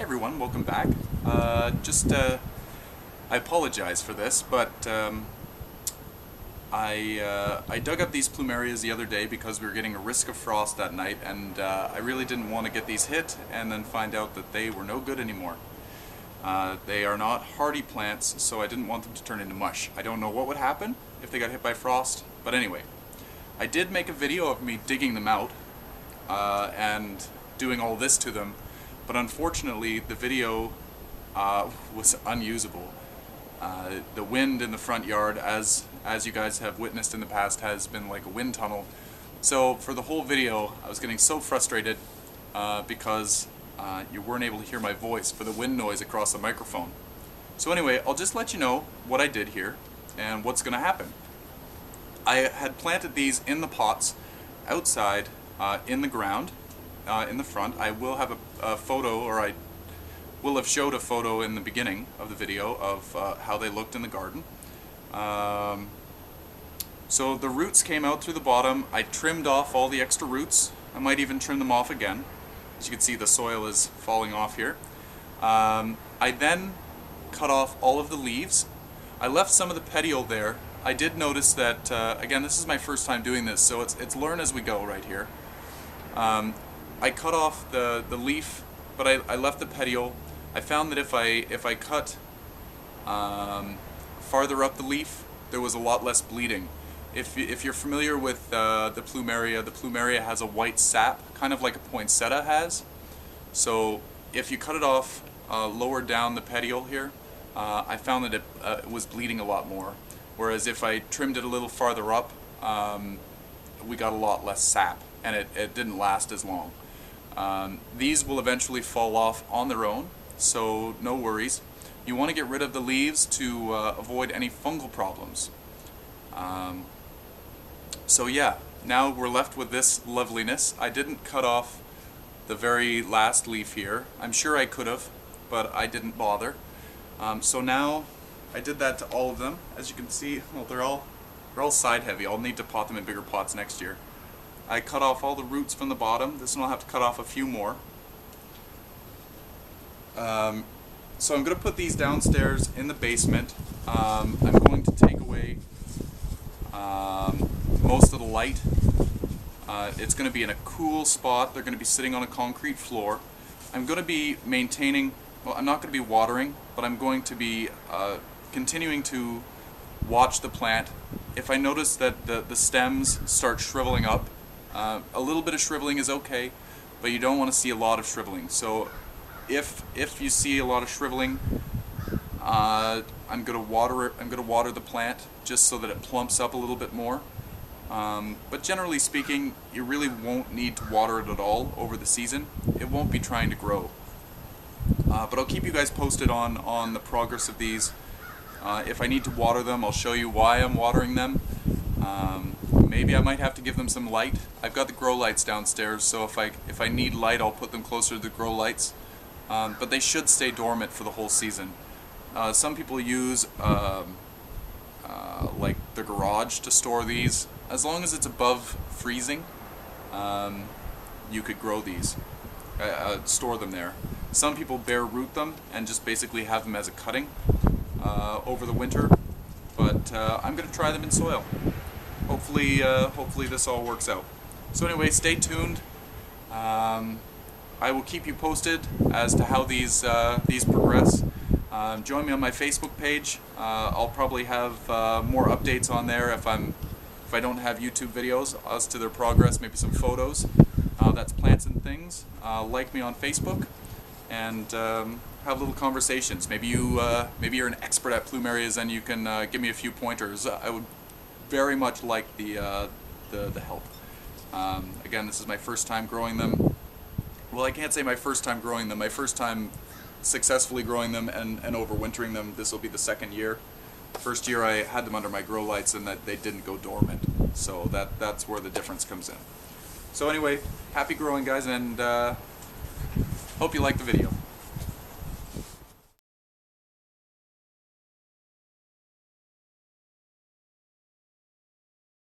everyone, welcome back. I apologize for this, but I dug up these Plumerias the other day because we were getting a risk of frost that night, and I really didn't want to get these hit and then find out that they were no good anymore. They are not hardy plants, so I didn't want them to turn into mush. I don't know what would happen if they got hit by frost, but anyway. I did make a video of me digging them out and doing all this to them, but unfortunately the video was unusable. The wind in the front yard, as you guys have witnessed in the past, has been like a wind tunnel. So for the whole video I was getting so frustrated because you weren't able to hear my voice for the wind noise across the microphone. So anyway, I'll just let you know what I did here and what's going to happen. I had planted these in the pots outside in the ground in the front. I will have a photo, or I will have showed a photo in the beginning of the video of how they looked in the garden. So the roots came out through the bottom. I trimmed off all the extra roots. I might even trim them off again. As you can see, the soil is falling off here. I then cut off all of the leaves. I left some of the petiole there. I did notice that, again, this is my first time doing this, so it's learn as we go right here. I cut off the leaf, but I left the petiole. I found that if I cut farther up the leaf, there was a lot less bleeding. If you're familiar with the Plumeria has a white sap, kind of like a poinsettia has. So if you cut it off lower down the petiole here, I found that it was bleeding a lot more. Whereas if I trimmed it a little farther up, we got a lot less sap, and it didn't last as long. These will eventually fall off on their own, so no worries. You want to get rid of the leaves to avoid any fungal problems. So yeah, now we're left with this loveliness. I didn't cut off the very last leaf here. I'm sure I could have, but I didn't bother. So now I did that to all of them. As you can see, well, they're all side heavy. I'll need to pot them in bigger pots next year. I cut off all the roots from the bottom. This one I'll have to cut off a few more. So I'm going to put these downstairs in the basement. I'm going to take away most of the light. It's going to be in a cool spot. They're going to be sitting on a concrete floor. I'm going to be maintaining, well, I'm not going to be watering, but I'm going to be continuing to watch the plant. If I notice that the stems start shriveling up, a little bit of shriveling is okay, but you don't want to see a lot of shriveling. So if you see a lot of shriveling, I'm going to water it. I'm going to water the plant just so that it plumps up a little bit more. But generally speaking, you really won't need to water it at all over the season. It won't be trying to grow. But I'll keep you guys posted on the progress of these. If I need to water them, I'll show you why I'm watering them. Maybe I might have to give them some light. I've got the grow lights downstairs, so if I need light, I'll put them closer to the grow lights. But they should stay dormant for the whole season. Some people use like the garage to store these. As long as it's above freezing, you could grow these, store them there. Some people bare root them and just basically have them as a cutting over the winter, but I'm going to try them in soil. Hopefully this all works out. So anyway, stay tuned. I will keep you posted as to how these progress. Join me on my Facebook page. I'll probably have more updates on there if I don't have YouTube videos as to their progress, maybe some photos. That's Plants and Things. Like me on Facebook and have little conversations. Maybe you're an expert at Plumerias and you can give me a few pointers. I would very much like the help. Again, this is my first time growing them. Well, I can't say my first time growing them. My first time successfully growing them and overwintering them. This will be the second year. First year I had them under my grow lights and that they didn't go dormant. So that's where the difference comes in. So anyway, happy growing, guys, and hope you like the video.